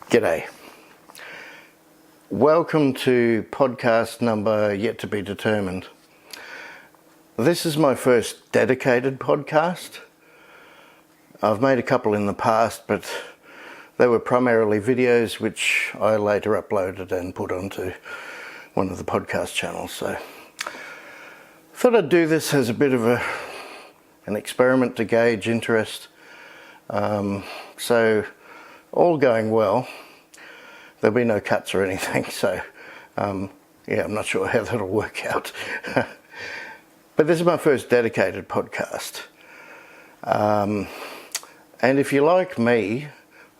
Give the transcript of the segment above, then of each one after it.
G'day. Welcome to podcast number yet to be determined. This is my first dedicated podcast. I've made a couple in the past, but they were primarily videos which I later uploaded and put onto one of the podcast channels. So I thought I'd do this as a bit of an experiment to gauge interest. So all going well, there'll be no cuts or anything, so I'm not sure how that'll work out. But this is my first dedicated podcast. And if you're like me,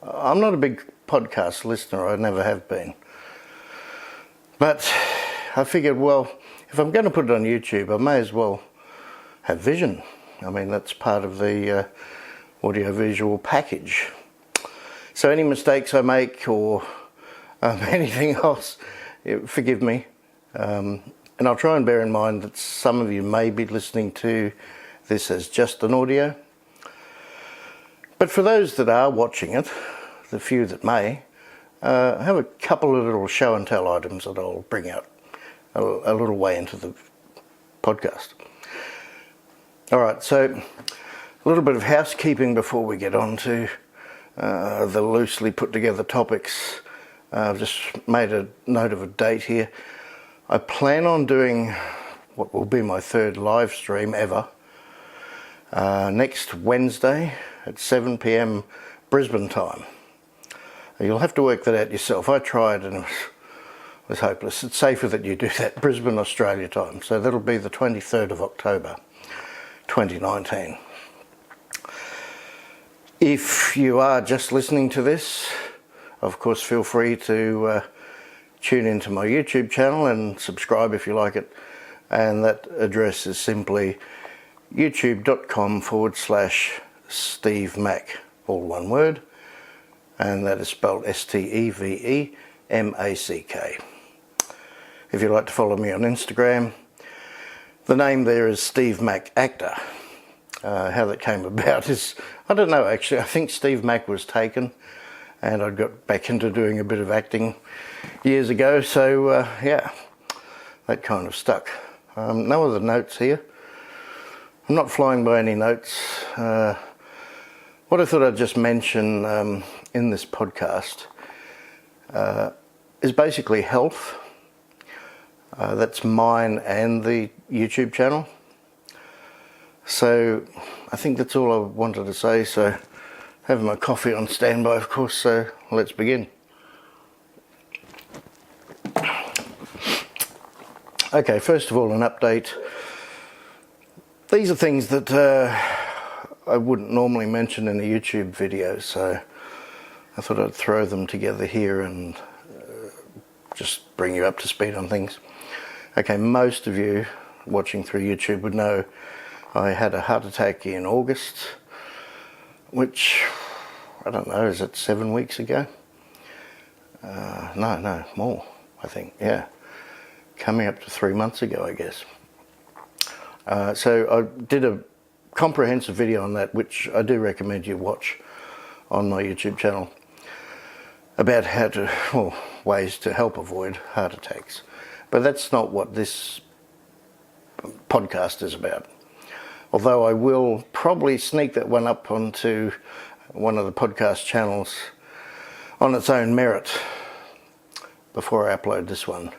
I'm not a big podcast listener, I never have been. But I figured, well, if I'm going to put it on YouTube, I may as well have vision. I mean, that's part of the audio-visual package. So any mistakes I make or anything else, forgive me. And I'll try and bear in mind that some of you may be listening to this as just an audio. But for those that are watching it, the few that may, I have a couple of little show and tell items that I'll bring out a little way into the podcast. All right, so a little bit of housekeeping before we get on to the loosely put together topics. I've just made a note of a date here. I plan on doing what will be my third live stream ever next Wednesday at 7 p.m. Brisbane time. You'll have to work that out yourself. I tried and it was hopeless. It's safer that you do that Brisbane, Australia time. So that'll be the 23rd of October 2019. If you are just listening to this, of course, feel free to tune into my YouTube channel and subscribe if you like it. And that address is simply youtube.com/Steve Mack, all one word. And that is spelled STEVEMACK. If you'd like to follow me on Instagram, the name there is Steve Mack Actor. How that came about is, I don't know actually. I think Steve Mack was taken and I got back into doing a bit of acting years ago. So yeah, that kind of stuck. No other notes here. I'm not flying by any notes. What I thought I'd just mention in this podcast is basically health. That's mine and the YouTube channel. So I think that's all I wanted to say. So having my coffee on standby, of course, so let's begin. Okay, first of all, an update. These are things that I wouldn't normally mention in a YouTube video, so I thought I'd throw them together here and just bring you up to speed on things. Okay, most of you watching through YouTube would know I had a heart attack in August, which, I don't know, is it 7 weeks ago? No, more, I think, yeah. Coming up to 3 months ago, I guess. So I did a comprehensive video on that, which I do recommend you watch on my YouTube channel, about ways to help avoid heart attacks. But that's not what this podcast is about. Although I will probably sneak that one up onto one of the podcast channels on its own merit before I upload this one.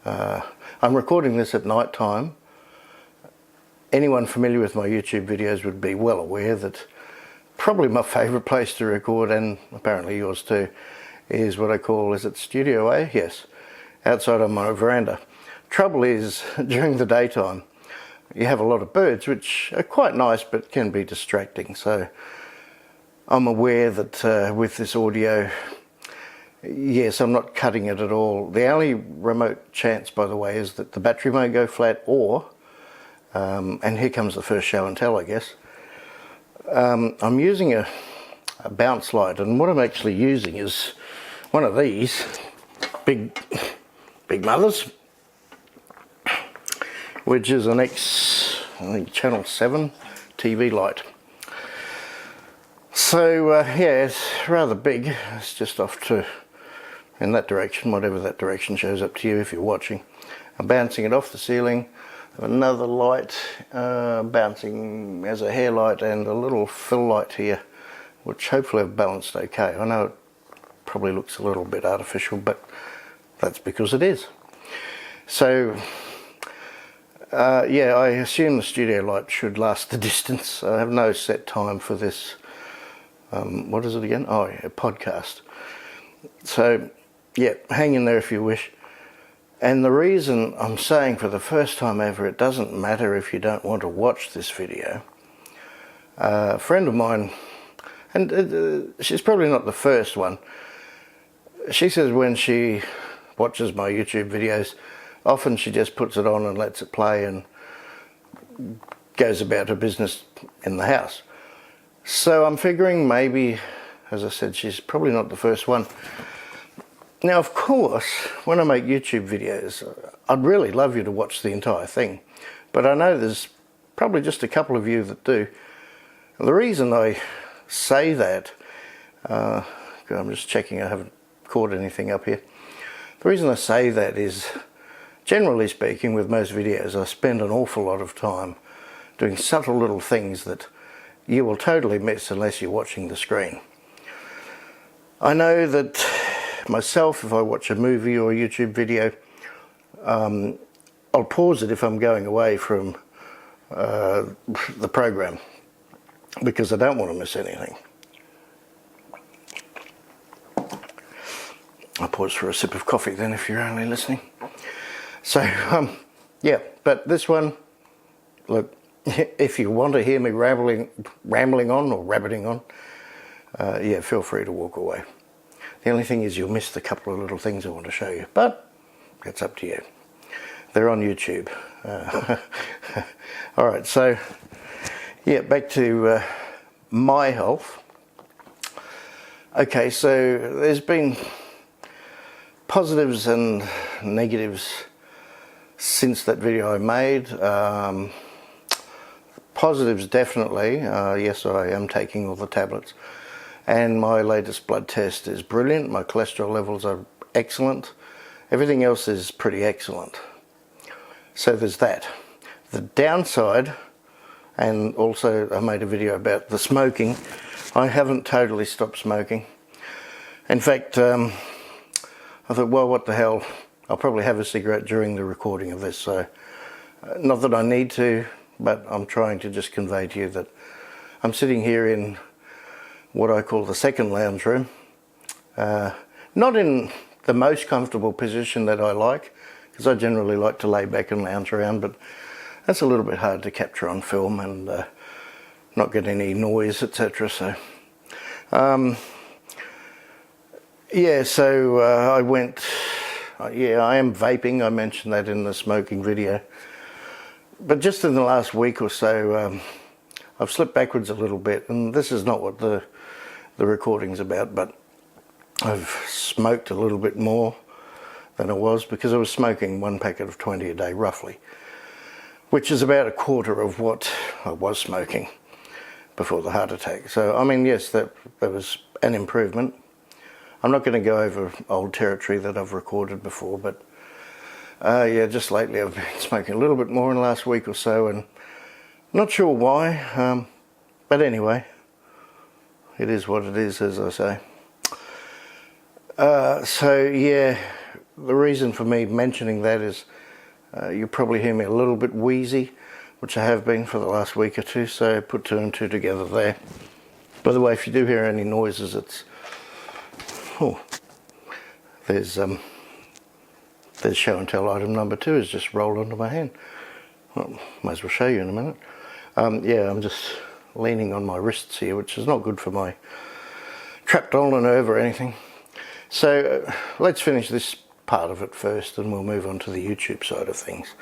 I'm recording this at night time. Anyone familiar with my YouTube videos would be well aware that probably my favourite place to record, and apparently yours too, is what I call, is it Studio A? Yes, outside on my veranda. Trouble is, during the daytime, you have a lot of birds, which are quite nice but can be distracting. So I'm aware that with this audio, yes, I'm not cutting it at all. The only remote chance, by the way, is that the battery may go flat, or, and here comes the first show and tell, I guess. I'm using a bounce light, and what I'm actually using is one of these big mothers, which is an I think Channel 7 TV light. So yeah, it's rather big. It's just off to in that direction, whatever that direction shows up to you if you're watching. I'm bouncing it off the ceiling. Another light bouncing as a hair light and a little fill light here, which hopefully I've balanced okay. I know it probably looks a little bit artificial, but that's because it is. So yeah, I assume the studio light should last the distance. I have no set time for this. What is it again? Oh yeah, podcast. So yeah, hang in there if you wish. And the reason I'm saying for the first time ever, it doesn't matter if you don't want to watch this video. A friend of mine, and she's probably not the first one, she says when she watches my YouTube videos, often she just puts it on and lets it play and goes about her business in the house. So I'm figuring maybe, as I said, she's probably not the first one. Now, of course, when I make YouTube videos, I'd really love you to watch the entire thing. But I know there's probably just a couple of you that do. And the reason I say that, I'm just checking I haven't caught anything up here. The reason I say that is, generally speaking, with most videos, I spend an awful lot of time doing subtle little things that you will totally miss unless you're watching the screen. I know that myself, if I watch a movie or a YouTube video, I'll pause it if I'm going away from the program because I don't want to miss anything. I'll pause for a sip of coffee then if you're only listening. So yeah, but this one, look, if you want to hear me rambling on or rabbiting on, yeah, feel free to walk away. The only thing is you'll miss the couple of little things I want to show you, but it's up to you. They're on YouTube. All right, so yeah, back to my health. Okay, so there's been positives and negatives since that video I made. Positives definitely, yes, I am taking all the tablets. And my latest blood test is brilliant. My cholesterol levels are excellent. Everything else is pretty excellent. So there's that. The downside, and also I made a video about the smoking. I haven't totally stopped smoking. In fact, I thought, well, what the hell? I'll probably have a cigarette during the recording of this. So, not that I need to, but I'm trying to just convey to you that I'm sitting here in what I call the second lounge room. Not in the most comfortable position that I like, because I generally like to lay back and lounge around, but that's a little bit hard to capture on film and not get any noise, etc. So, yeah, so I went, yeah, I am vaping. I mentioned that in the smoking video. But just in the last week or so, I've slipped backwards a little bit, and this is not what the recording's about, but I've smoked a little bit more than I was because I was smoking 1 packet of 20 a day roughly, which is about a quarter of what I was smoking before the heart attack. So I mean, yes, that was an improvement. I'm not going to go over old territory that I've recorded before, but yeah, just lately I've been smoking a little bit more in the last week or so, and not sure why, but anyway, it is what it is, as I say. So yeah, the reason for me mentioning that is you'll probably hear me a little bit wheezy, which I have been for the last week or two, so put two and two together there. By the way, if you do hear any noises, it's, oh, there's show and tell item number 2 has just rolled onto my hand. Well, might as well show you in a minute. Yeah, I'm just leaning on my wrists here, which is not good for my trapped ulnar nerve or anything. So let's finish this part of it first, and we'll move on to the YouTube side of things.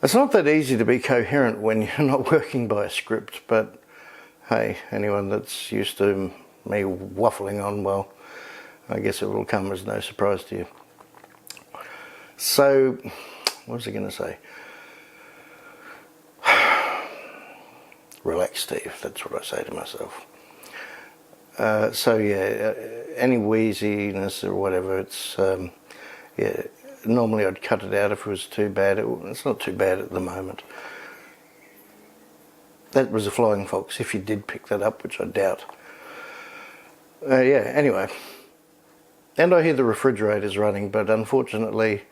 It's not that easy to be coherent when you're not working by a script, but hey, anyone that's used to me waffling on, well, I guess it will come as no surprise to you. So, what was I going to say? Relax, Steve, that's what I say to myself. So yeah, any wheeziness or whatever, it's, yeah, normally I'd cut it out if it was too bad. It's not too bad at the moment. That was a flying fox, if you did pick that up, which I doubt. Yeah, anyway. And I hear the refrigerator's running, but unfortunately,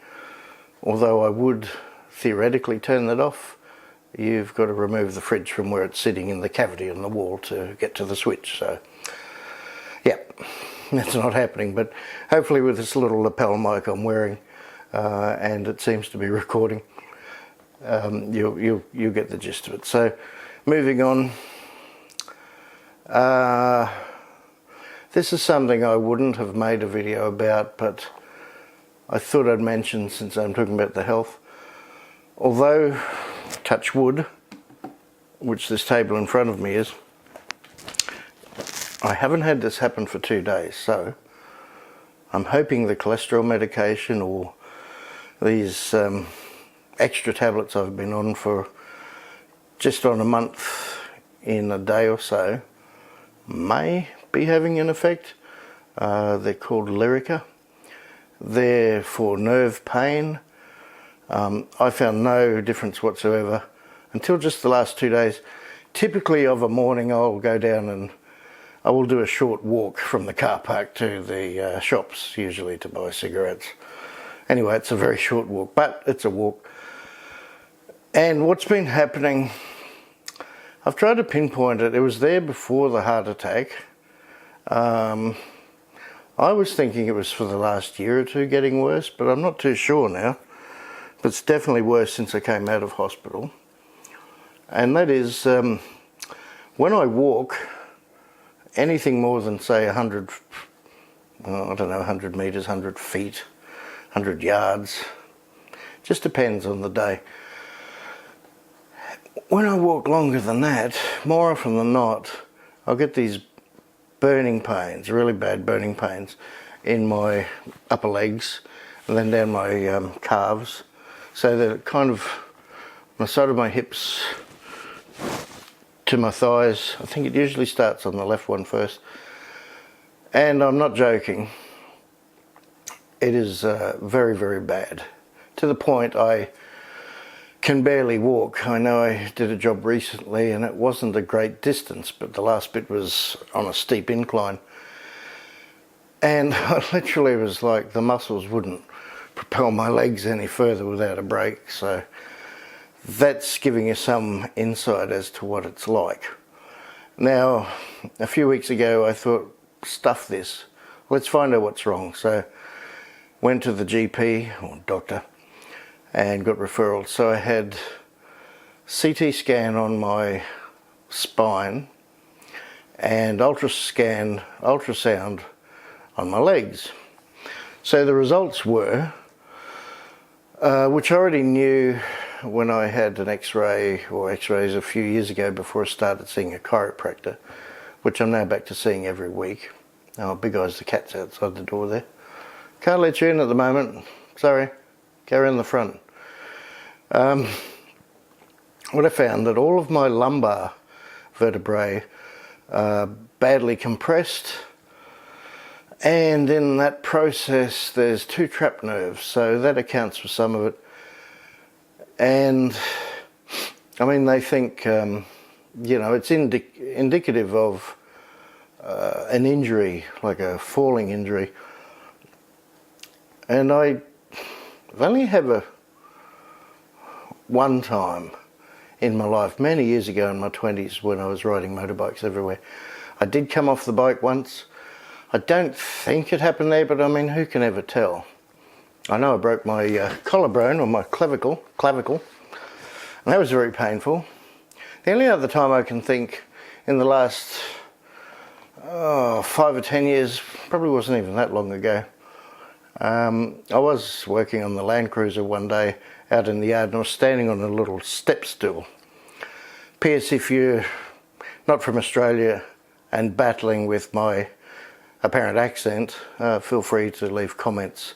although I would theoretically turn that off, you've got to remove the fridge from where it's sitting in the cavity in the wall to get to the switch. So, yeah, that's not happening. But hopefully with this little lapel mic I'm wearing, and it seems to be recording, you'll get the gist of it. So, moving on. This is something I wouldn't have made a video about, but I thought I'd mention since I'm talking about the health. Although, touch wood, which this table in front of me is, I haven't had this happen for 2 days, so I'm hoping the cholesterol medication or these extra tablets I've been on for just on a month in a day or so may be having an effect. They're called Lyrica. They're for nerve pain. I found no difference whatsoever until just the last 2 days. Typically of a morning I'll go down and I will do a short walk from the car park to the shops, usually to buy cigarettes. Anyway, it's a very short walk, but it's a walk. And what's been happening, I've tried to pinpoint it. It was there before the heart attack. I was thinking it was for the last year or two getting worse, but I'm not too sure now. But it's definitely worse since I came out of hospital. And that is, when I walk, anything more than say 100, well, I don't know, 100 metres, 100 feet, 100 yards, just depends on the day. When I walk longer than that, more often than not, I'll get these burning pains, really bad burning pains in my upper legs and then down my calves. So that kind of, on the side of my hips to my thighs, I think it usually starts on the left one first. And I'm not joking, it is very, very bad. To the point I can barely walk. I know I did a job recently and it wasn't a great distance, but the last bit was on a steep incline. And I literally was like, the muscles wouldn't propel my legs any further without a break. So that's giving you some insight as to what it's like. Now, a few weeks ago I thought, stuff this, let's find out what's wrong. So went to the GP or doctor and got referrals. So I had CT scan on my spine and ultrasound on my legs. So the results were, which I already knew when I had an x-ray or x-rays a few years ago before I started seeing a chiropractor, which I'm now back to seeing every week. Oh, Big Eyes, the cat's outside the door there. Can't let you in at the moment, sorry, go around the front. What I found, that all of my lumbar vertebrae are badly compressed, and in that process there's 2 trapped nerves, so that accounts for some of it. And I mean, they think, you know, it's indicative of an injury, like a falling injury. And I only have one time in my life, many years ago in my 20s when I was riding motorbikes everywhere. I did come off the bike once. I don't think it happened there, but I mean, who can ever tell? I know I broke my collarbone or my clavicle, and that was very painful. The only other time I can think in the last 5 or 10 years, probably wasn't even that long ago. I was working on the Land Cruiser one day out in the yard and I was standing on a little step stool. P.S. if you're not from Australia and battling with my apparent accent, feel free to leave comments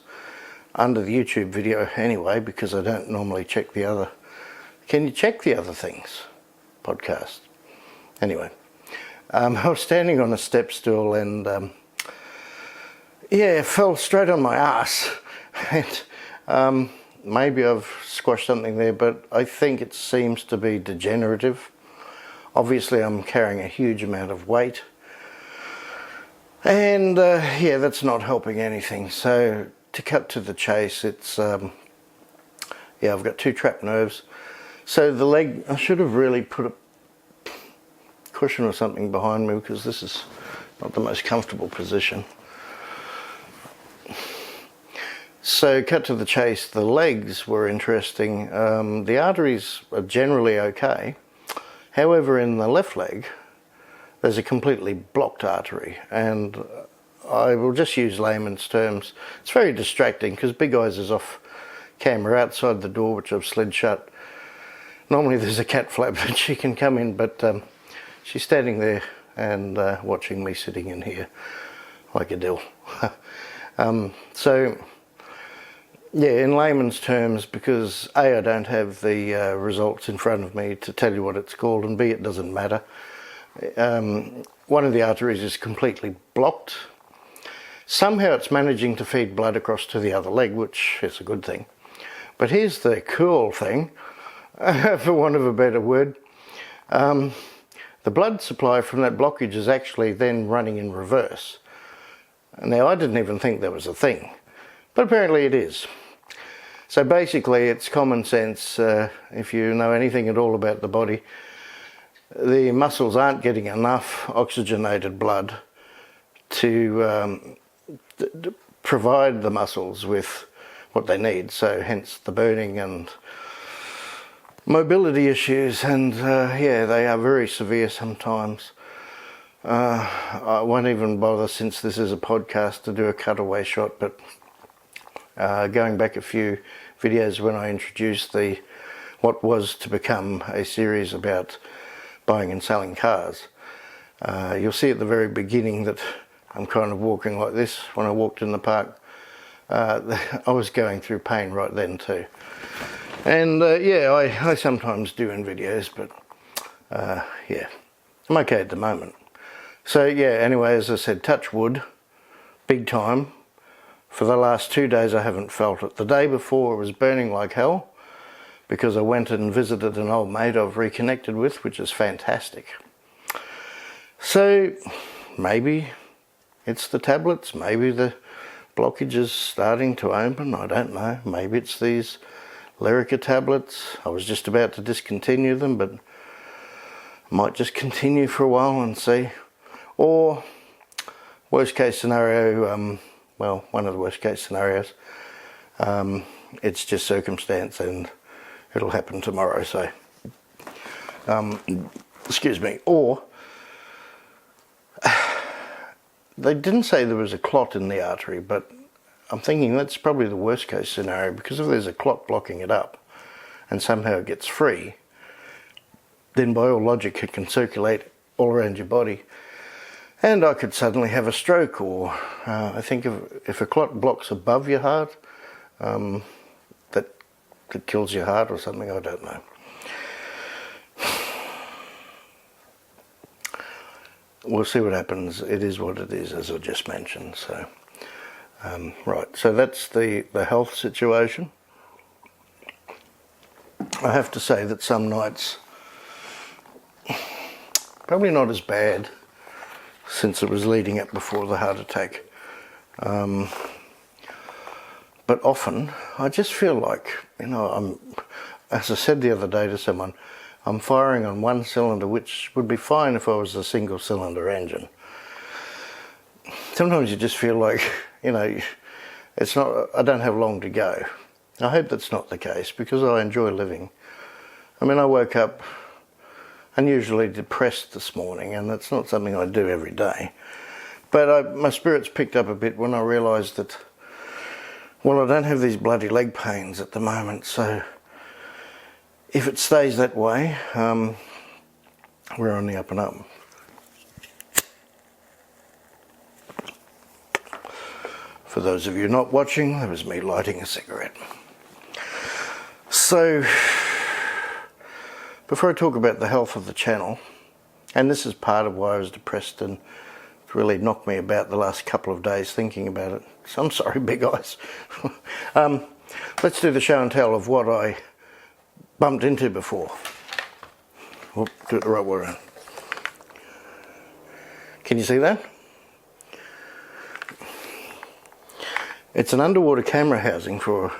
under the YouTube video anyway, because I don't normally check the other. Can you check the other things? Podcast. Anyway, I was standing on a step stool and yeah, fell straight on my ass. And maybe I've squashed something there, but I think it seems to be degenerative. Obviously I'm carrying a huge amount of weight, and yeah, that's not helping anything. So to cut to the chase, it's yeah, I've got 2 trapped nerves. So the leg, I should have really put a cushion or something behind me, because this is not the most comfortable position. So cut to the chase, the legs were interesting. The arteries are generally okay. However, in the left leg, there's a completely blocked artery, and I will just use layman's terms. It's very distracting because Big Eyes is off camera outside the door, which I've slid shut. Normally there's a cat flap that she can come in, but she's standing there and watching me sitting in here like a dill. So yeah, in layman's terms, because A, I don't have the results in front of me to tell you what it's called, and B, it doesn't matter. One of the arteries is completely blocked. Somehow it's managing to feed blood across to the other leg, which is a good thing. But here's the cool thing, for want of a better word. The blood supply from that blockage is actually then running in reverse. Now, I didn't even think that was a thing, but apparently it is. So basically it's common sense. If you know anything at all about the body, the muscles aren't getting enough oxygenated blood to provide the muscles with what they need, so hence the burning and mobility issues, and yeah, they are very severe sometimes. I won't even bother, since this is a podcast, to do a cutaway shot, but going back a few videos when I introduced what was to become a series about buying and selling cars, you'll see at the very beginning that I'm kind of walking like this. When I walked in the park, I was going through pain right then too. And yeah, I sometimes do in videos, but yeah, I'm okay at the moment. So yeah, anyway, as I said, touch wood, big time. For the last 2 days I haven't felt it. The day before it was burning like hell, because I went and visited an old mate I've reconnected with, which is fantastic. So maybe it's the tablets, maybe the blockage is starting to open, I don't know. Maybe it's these Lyrica tablets. I was just about to discontinue them, but I might just continue for a while and see. Or worst case scenario, well, one of the worst case scenarios, it's just circumstance and it'll happen tomorrow, so excuse me. Or they didn't say there was a clot in the artery, but I'm thinking that's probably the worst case scenario, because if there's a clot blocking it up and somehow it gets free, then by all logic it can circulate all around your body, and I could suddenly have a stroke. Or I think if a clot blocks above your heart, that kills your heart or something, I don't know. We'll see what happens. It is what it is, as I just mentioned. So right, so that's the health situation. I have to say that some nights, probably not as bad, since it was leading up before the heart attack, but often I just feel like, you know, as I said the other day to someone, I'm firing on one cylinder, which would be fine if I was a single cylinder engine. Sometimes you just feel like, you know, it's not, I don't have long to go. I hope that's not the case, because I enjoy living. I mean, I woke up unusually depressed this morning, and that's not something I do every day. But my spirits picked up a bit when I realised that, well, I don't have these bloody leg pains at the moment, so if it stays that way, we're on the up and up. For those of you not watching, that was me lighting a cigarette. So, before I talk about the health of the channel, And this is part of why I was depressed, and it's really knocked me about the last couple of days thinking about it. So I'm sorry, big eyes. Let's do the show and tell of what I bumped into before. Whoop, do it the right way around. Can you see that? It's an underwater camera housing for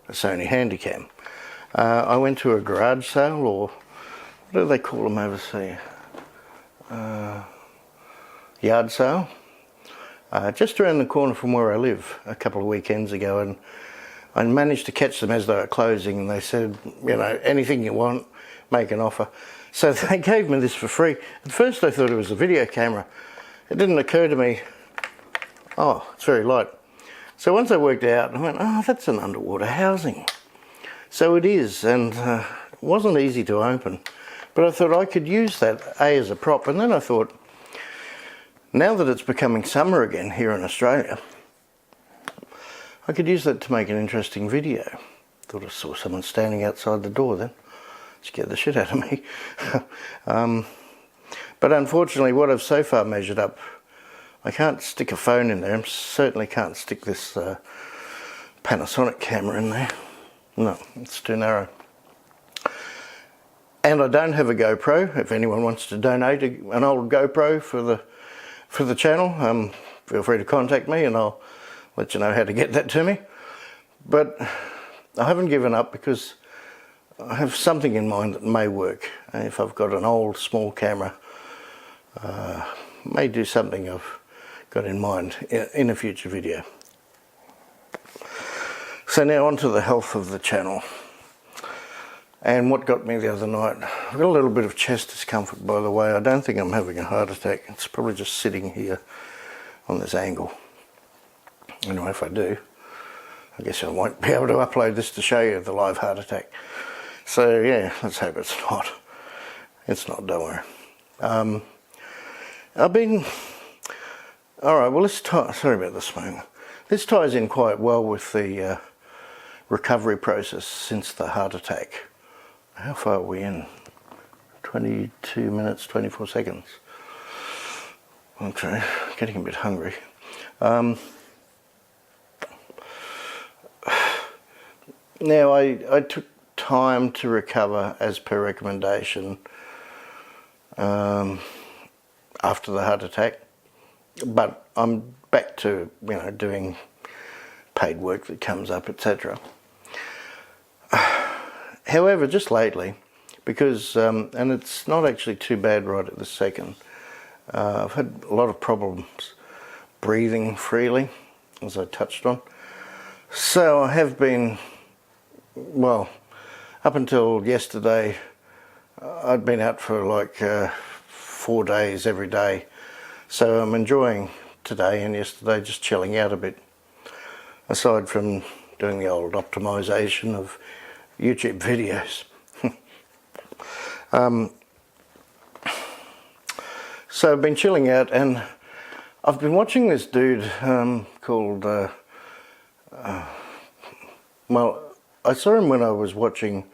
a Sony Handycam. I went to a garage sale, or what do they call them overseas? Yard sale, just around the corner from where I live a couple of weekends ago, and I managed to catch them as they were closing, and they said, you know, anything you want, make an offer. So they gave me this for free. At first I thought it was a video camera. It didn't occur to me, oh, it's very light. So once I worked out, I went, oh, that's an underwater housing. So it is, and it wasn't easy to open. But I thought I could use that, as a prop, and then I thought, now that it's becoming summer again here in Australia, I could use that to make an interesting video. Thought I saw someone standing outside the door then. Scared the shit out of me. But unfortunately, what I've so far measured up, I can't stick a phone in there. I certainly can't stick this Panasonic camera in there. No, it's too narrow. And I don't have a GoPro. If anyone wants to donate an old GoPro for the channel, feel free to contact me and I'll let you know how to get that to me. But I haven't given up because I have something in mind that may work. If I've got an old small camera, may do something I've got in mind in a future video. So now on to the health of the channel. And what got me the other night, I've got a little bit of chest discomfort, by the way. I don't think I'm having a heart attack. It's probably just sitting here on this angle. Anyway, if I do, I guess I won't be able to upload this to show you the live heart attack. So yeah, let's hope it's not. It's not, don't worry. I've been, alright, well sorry about the smoke. This ties in quite well with the recovery process since the heart attack. How far are we in? 22 minutes, 24 seconds. Okay, getting a bit hungry. Now, I took time to recover as per recommendation after the heart attack, but I'm back to, you know, doing paid work that comes up, etc. However, just lately, because, and it's not actually too bad right at this second, I've had a lot of problems breathing freely, as I touched on. So I have been, well, up until yesterday, I'd been out for like 4 days every day. So I'm enjoying today and yesterday, just chilling out a bit. Aside from doing the old optimization of YouTube videos. So I've been chilling out, and I've been watching this dude called, well, I saw him when I was watching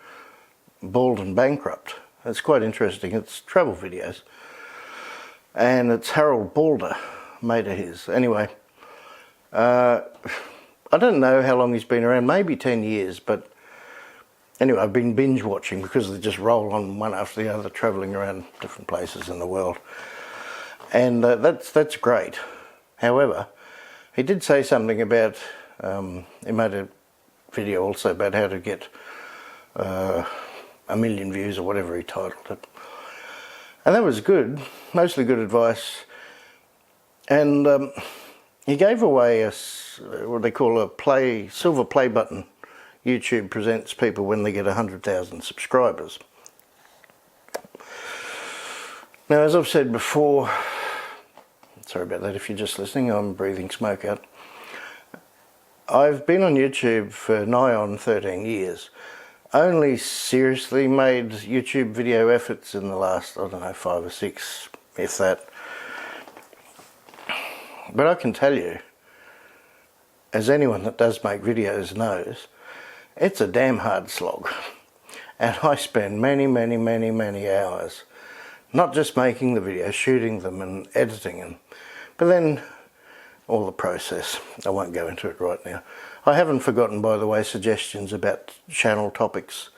Bald and Bankrupt. It's quite interesting. It's travel videos. And it's Harold Balder, mate of his. Anyway, I don't know how long he's been around, maybe 10 years, but anyway, I've been binge watching because they just roll on one after the other, travelling around different places in the world. And that's great. However, he did say something about, he made a video also about how to get 1 million views or whatever he titled it. And that was good, mostly good advice. And he gave away what they call a silver play button. YouTube presents people when they get 100,000 subscribers. Now, as I've said before, sorry about that if you're just listening, I'm breathing smoke out. I've been on YouTube for nigh on 13 years. Only seriously made YouTube video efforts in the last, I don't know, 5 or 6, if that. But I can tell you, as anyone that does make videos knows, it's a damn hard slog. And I spend many hours Not just making the videos, shooting them and editing them, but then all the process. I won't go into it right now. I haven't forgotten, by the way, suggestions about channel topics.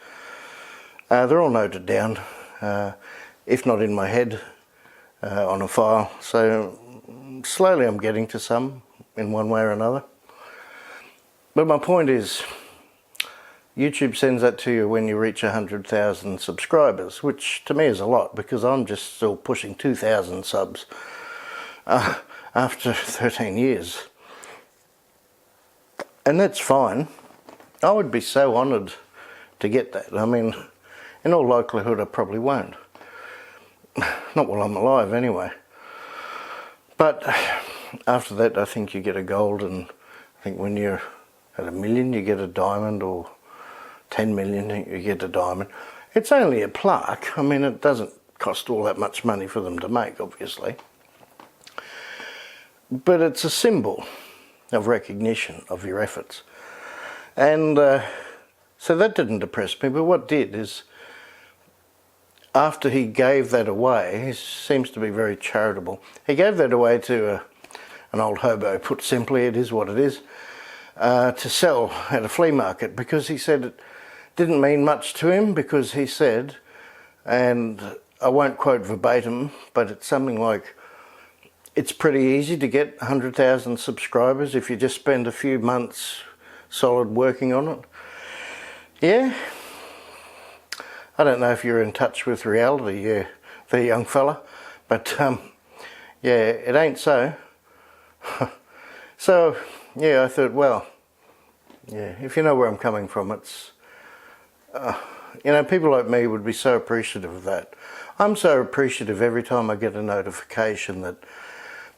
They're all noted down, if not in my head, on a file. So slowly I'm getting to some in one way or another. But my point is, YouTube sends that to you when you reach 100,000 subscribers, which to me is a lot because I'm just still pushing 2,000 subs after 13 years. And that's fine. I would be so honoured to get that. I mean, in all likelihood I probably won't. Not while I'm alive anyway. But after that I think you get a gold, and I think when you're at 1 million you get a diamond, or 10 million you get a diamond. It's only a plaque. I mean, it doesn't cost all that much money for them to make, obviously. But it's a symbol of recognition of your efforts. And so that didn't depress me, but what did is, after he gave that away, he seems to be very charitable. He gave that away to an old hobo, put simply, it is what it is, to sell at a flea market, because he said it didn't mean much to him, because he said, and I won't quote verbatim, but it's something like, it's pretty easy to get 100,000 subscribers if you just spend a few months solid working on it. Yeah, I don't know if you're in touch with reality, yeah, the young fella, but yeah, it ain't so. So yeah, I thought, well, yeah, if you know where I'm coming from, it's you know, people like me would be so appreciative of that. I'm so appreciative every time I get a notification that,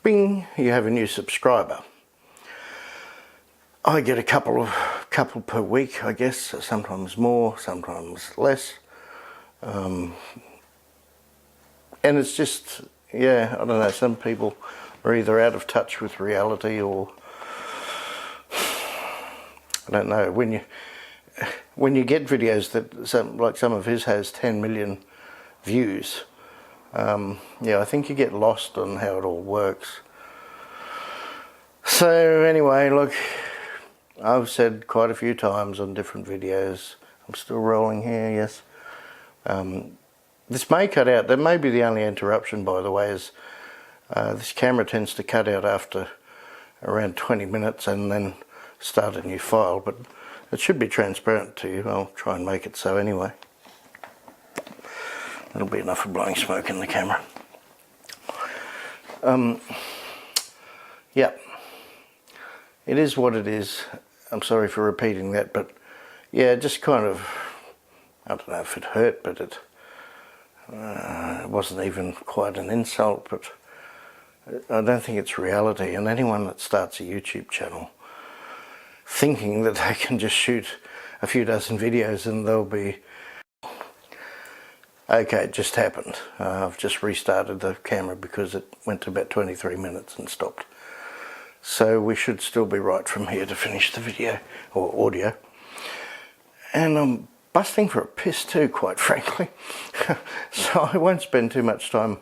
bing, you have a new subscriber. I get a couple per week, I guess, sometimes more, sometimes less. And it's just, yeah, I don't know, some people are either out of touch with reality, or I don't know, when you get videos that, like some of his has 10 million views, yeah, I think you get lost on how it all works. So anyway, look, I've said quite a few times on different videos, I'm still rolling here, yes. This may cut out, that may be the only interruption, by the way, is this camera tends to cut out after around 20 minutes and then start a new file, but it should be transparent to you. I'll try and make it so anyway. That'll be enough for blowing smoke in the camera. Yeah, it is what it is. I'm sorry for repeating that, but yeah, just kind of, I don't know if it hurt, but it wasn't even quite an insult, but I don't think it's reality. And anyone that starts a YouTube channel thinking that they can just shoot a few dozen videos and they'll be okay, it just happened. I've just restarted the camera because it went to about 23 minutes and stopped. So we should still be right from here to finish the video, or audio. And I'm busting for a piss too, quite frankly. So I won't spend too much time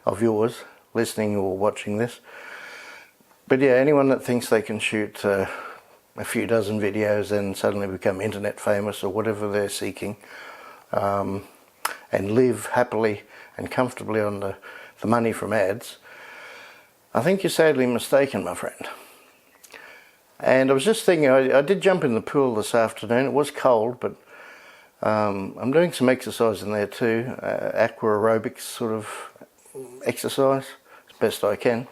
of yours listening or watching this. But yeah, anyone that thinks they can shoot a few dozen videos and suddenly become internet famous or whatever they're seeking, and live happily and comfortably on the money from ads, I think you're sadly mistaken, my friend. And I was just thinking, I did jump in the pool this afternoon. It was cold, but I'm doing some exercise in there too, aqua aerobics sort of exercise, as best I can.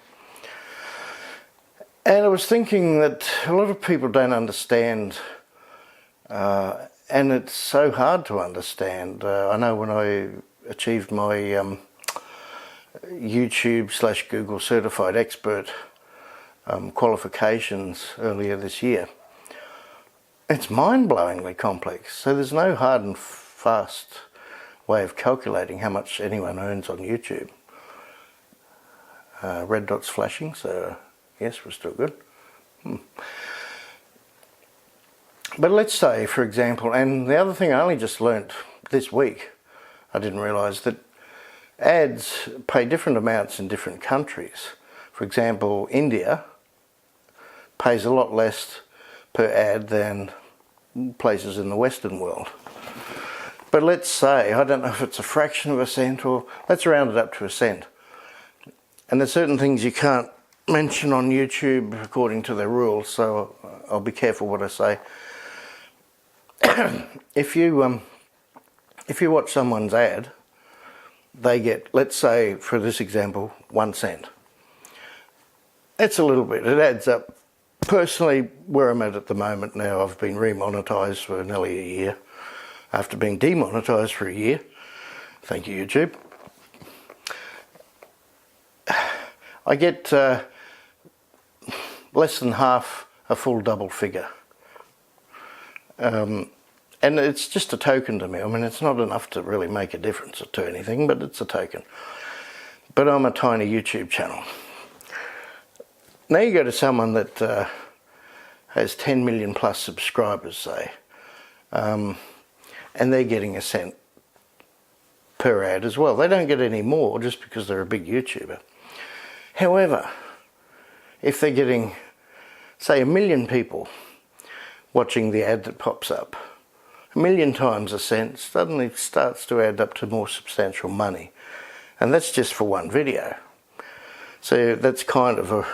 And I was thinking that a lot of people don't understand, and it's so hard to understand. I know when I achieved my YouTube/Google certified expert qualifications earlier this year, it's mind-blowingly complex. So there's no hard and fast way of calculating how much anyone earns on YouTube. Red dot's flashing, so yes, we're still good. But let's say, for example, and the other thing I only just learnt this week, I didn't realise that ads pay different amounts in different countries. For example, India pays a lot less per ad than places in the Western world. But let's say, I don't know if it's a fraction of a cent, or let's round it up to a cent. And there's certain things you can't mention on YouTube according to their rules, so I'll be careful what I say. If you watch someone's ad, they get, let's say for this example, 1 cent. It's a little bit, it adds up. Personally, where I'm at the moment now, I've been remonetised for nearly a year after being demonetised for a year. Thank you, YouTube. I get less than half a full double figure. And it's just a token to me. I mean, it's not enough to really make a difference to anything, but it's a token. But I'm a tiny YouTube channel. Now you go to someone that has 10 million plus subscribers, say, and they're getting a cent per ad as well. They don't get any more just because they're a big YouTuber. However, if they're getting, say, 1 million people watching the ad that pops up, 1 million times a cent suddenly starts to add up to more substantial money. And that's just for one video. So that's kind of a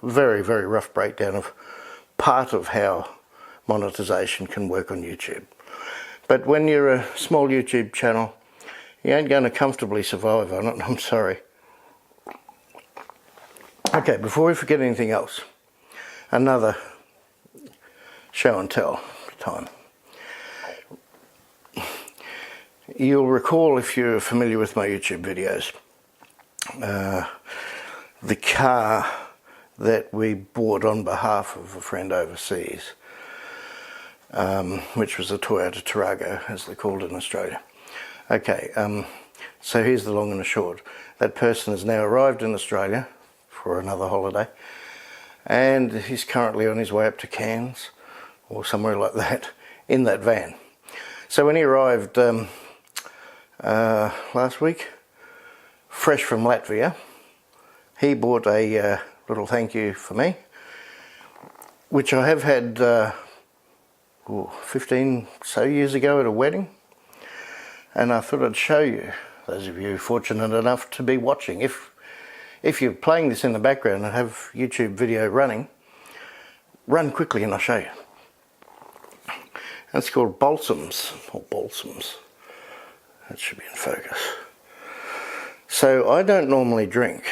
very, very rough breakdown of part of how monetization can work on YouTube. But when you're a small YouTube channel, you ain't going to comfortably survive on it, I'm sorry. Okay, before we forget anything else, another show and tell time. You'll recall, if you're familiar with my YouTube videos, the car that we bought on behalf of a friend overseas, which was a Toyota Tarago, as they're called in Australia. Okay, so here's the long and the short. That person has now arrived in Australia for another holiday, and he's currently on his way up to Cairns or somewhere like that in that van. So when he arrived last week, fresh from Latvia, he bought a little thank you for me, which I have had 15 so years ago at a wedding, and I thought I'd show you, those of you fortunate enough to be watching. If you're playing this in the background and have YouTube video running, run quickly and I'll show you. It's called balsams, or balsams. That should be in focus. So I don't normally drink,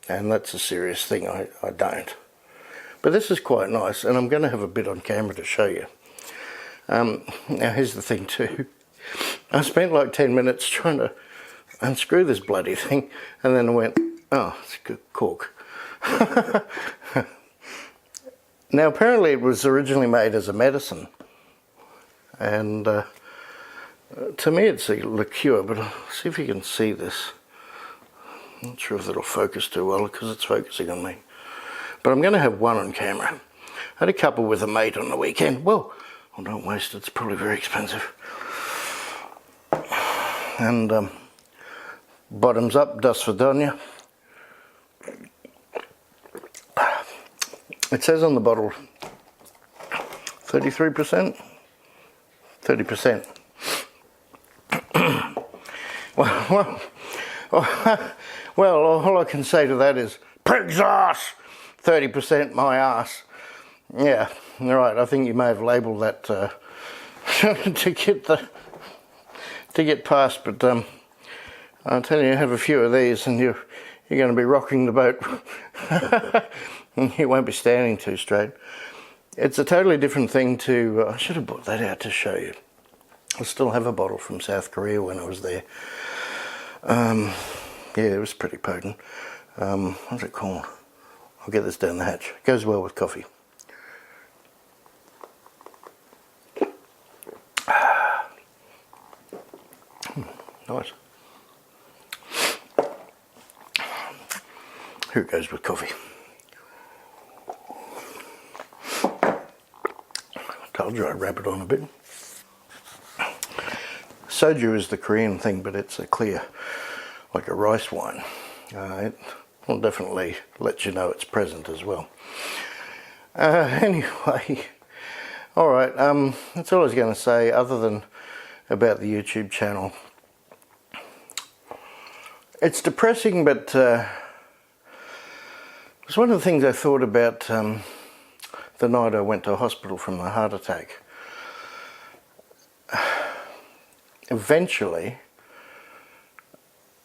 and that's a serious thing, I don't. But this is quite nice, and I'm going to have a bit on camera to show you. Now here's the thing too. I spent like 10 minutes trying to unscrew this bloody thing, and then I went, oh, it's a good cork. Now apparently it was originally made as a medicine, and to me it's a liqueur, but I'll see if you can see this. I'm not sure if it'll focus too well because it's focusing on me. But I'm going to have one on camera. I had a couple with a mate on the weekend. Well, don't waste it, it's probably very expensive. And bottoms up, das Vidania. It says on the bottle 33%? 30%. Well, all I can say to that is, pig's ass! 30% my ass. Yeah, right, I think you may have labelled that to get past, but I'll tell you, have a few of these and you're going to be rocking the boat. You won't be standing too straight. It's a totally different thing to, I should have brought that out to show you. I still have a bottle from South Korea when I was there. Yeah, it was pretty potent. What's it called? I'll get this down the hatch. It goes well with coffee. Nice. Here it goes with coffee. Told you I'd wrap it on a bit. Soju is the Korean thing, but it's a clear, like a rice wine. It will definitely let you know it's present as well. Anyway, alright, that's all I was going to say other than about the YouTube channel. It's depressing, but it's one of the things I thought about the night I went to hospital from the heart attack. Eventually,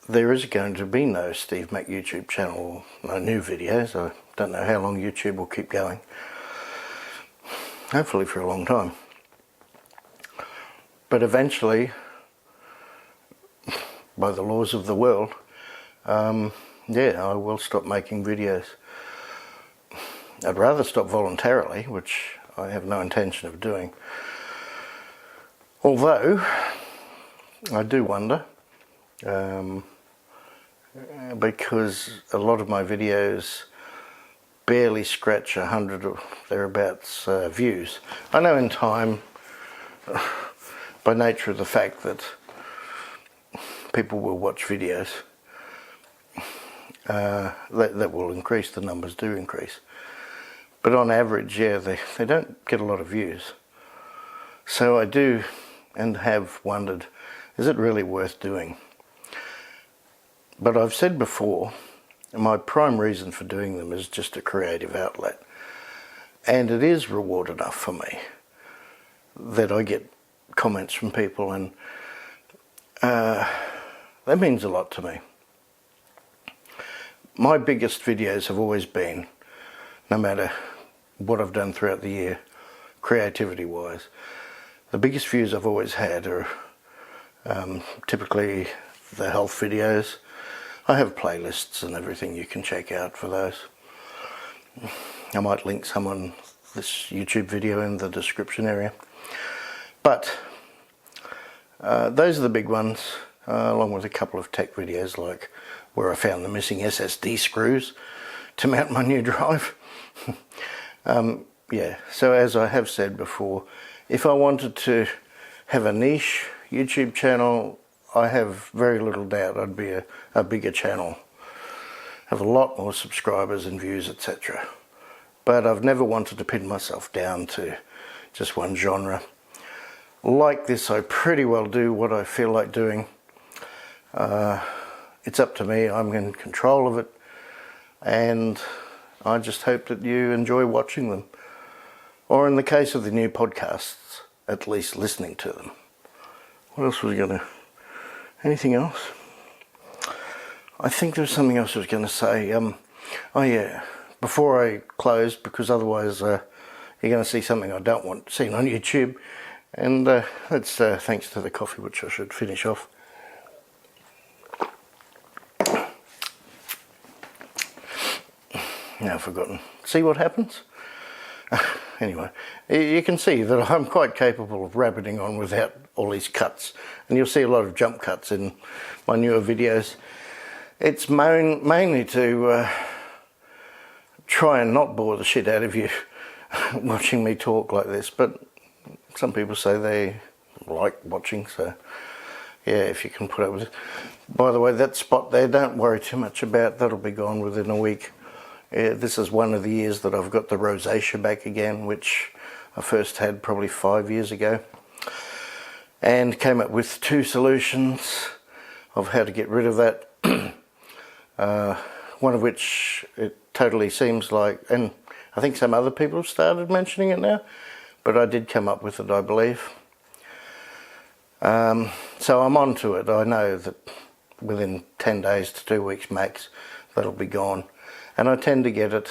there is going to be no Steve Mack YouTube channel, no new videos. I don't know how long YouTube will keep going. Hopefully for a long time. But eventually, by the laws of the world, yeah, I will stop making videos. I'd rather stop voluntarily, which I have no intention of doing. Although, I do wonder, because a lot of my videos barely scratch 100 or thereabouts views. I know in time, by nature of the fact that people will watch videos, that will increase, the numbers do increase. But on average, yeah, they don't get a lot of views. So I do and have wondered, is it really worth doing? But I've said before, my prime reason for doing them is just a creative outlet. And it is reward enough for me that I get comments from people, and that means a lot to me. My biggest videos have always been, no matter what I've done throughout the year, creativity wise, the biggest views I've always had are typically the health videos. I have playlists and everything you can check out for those. I might link some on this YouTube video in the description area. But those are the big ones, along with a couple of tech videos like where I found the missing SSD screws to mount my new drive. Yeah, so as I have said before, if I wanted to have a niche YouTube channel, I have very little doubt I'd be a bigger channel, have a lot more subscribers and views, etc. But I've never wanted to pin myself down to just one genre. Like this, I pretty well do what I feel like doing. It's up to me, I'm in control of it, and I just hope that you enjoy watching them. Or in the case of the new podcasts, at least listening to them. What else was I going to... Anything else? I think there was something else I was going to say. Oh yeah, before I close, because otherwise you're going to see something I don't want seen on YouTube. And that's thanks to the coffee, which I should finish off. Now I've forgotten. See what happens? Anyway, you can see that I'm quite capable of rabbiting on without all these cuts. And you'll see a lot of jump cuts in my newer videos. It's mainly to try and not bore the shit out of you watching me talk like this. But some people say they like watching, so yeah, if you can put up with it. By the way, that spot there, don't worry too much about. That'll be gone within a week. This is one of the years that I've got the rosacea back again, which I first had probably 5 years ago, and came up with 2 solutions of how to get rid of that. One of which it totally seems like, and I think some other people have started mentioning it now, but I did come up with it, I believe. So I'm on to it. I know that within 10 days to 2 weeks max, that'll be gone. And I tend to get it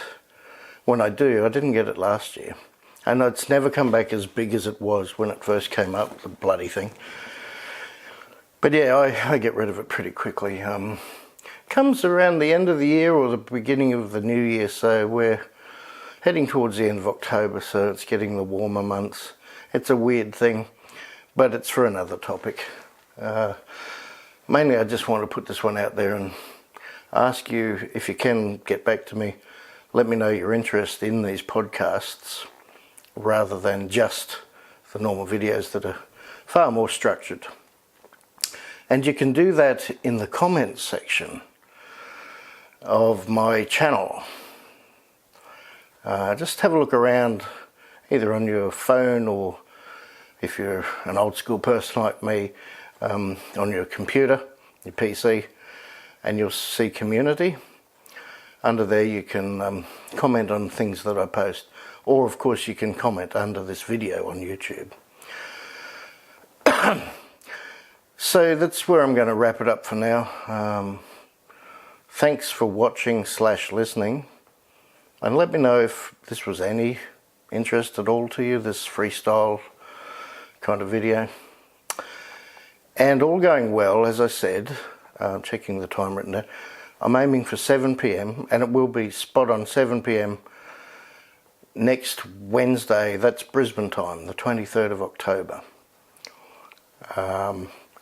when I do. I didn't get it last year. And it's never come back as big as it was when it first came up, the bloody thing. But yeah, I get rid of it pretty quickly. Comes around the end of the year or the beginning of the new year, so we're heading towards the end of October, so it's getting the warmer months. It's a weird thing, but it's for another topic. Mainly I just want to put this one out there and ask you, if you can get back to me, let me know your interest in these podcasts rather than just the normal videos that are far more structured. And you can do that in the comments section of my channel. Just have a look around, either on your phone or, if you're an old school person like me, on your computer, your PC, and you'll see community. Under there you can comment on things that I post, or of course you can comment under this video on YouTube. So that's where I'm going to wrap it up for now. Thanks for watching / listening, and let me know if this was any interest at all to you, this freestyle kind of video. And all going well, as I said, checking the time written there, I'm aiming for 7 p.m. and it will be spot on 7 p.m. next Wednesday. That's Brisbane time, the 23rd of October.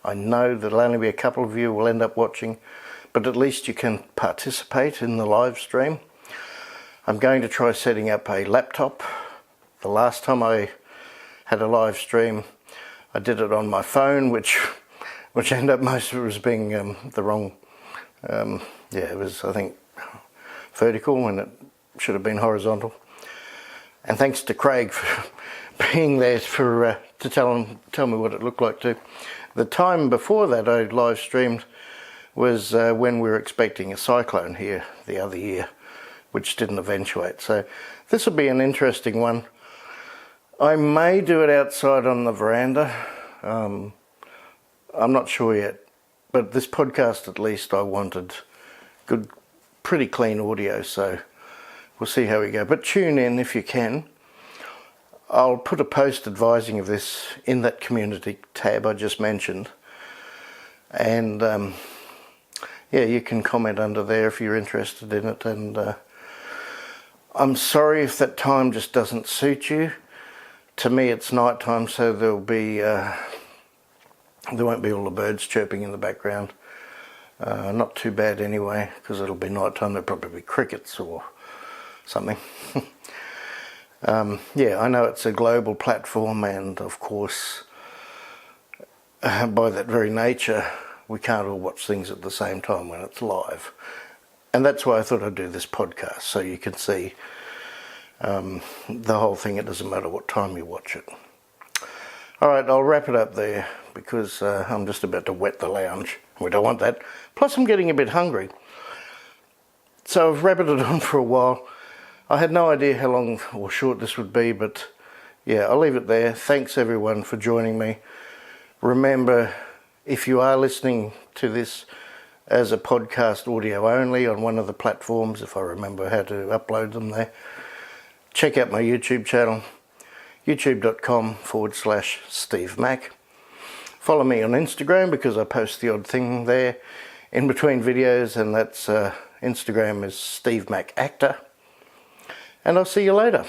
I know there'll only be a couple of you will end up watching, but at least you can participate in the live stream. I'm going to try setting up a laptop. The last time I had a live stream, I did it on my phone, which ended up most of it was being the wrong, it was, I think, vertical when it should have been horizontal. And thanks to Craig for being there to tell me what it looked like too. The time before that I live streamed was when we were expecting a cyclone here the other year, which didn't eventuate. So this will be an interesting one. I may do it outside on the veranda. I'm not sure yet, but this podcast at least I wanted good, pretty clean audio, so we'll see how we go. But tune in if you can. I'll put a post advising of this in that community tab I just mentioned, and yeah, you can comment under there if you're interested in it. And I'm sorry if that time just doesn't suit you. To me it's night time, so there won't be all the birds chirping in the background. Not too bad anyway, because it'll be night time. There'll probably be crickets or something. Yeah, I know it's a global platform, and of course by that very nature we can't all watch things at the same time when it's live, and that's why I thought I'd do this podcast, so you can see the whole thing. It doesn't matter what time you watch it. Alright, I'll wrap it up there, because I'm just about to wet the lounge. We don't want that. Plus I'm getting a bit hungry. So I've wrapped it on for a while. I had no idea how long or short this would be, but yeah, I'll leave it there. Thanks everyone for joining me. Remember, if you are listening to this as a podcast audio only on one of the platforms, if I remember how to upload them there, check out my YouTube channel, youtube.com/Steve Mack. Follow me on Instagram, because I post the odd thing there in between videos, and that's Instagram is Steve Mack Actor. And I'll see you later.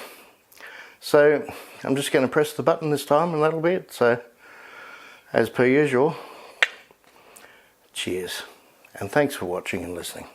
So I'm just going to press the button this time, and that'll be it. So as per usual, cheers, and thanks for watching and listening.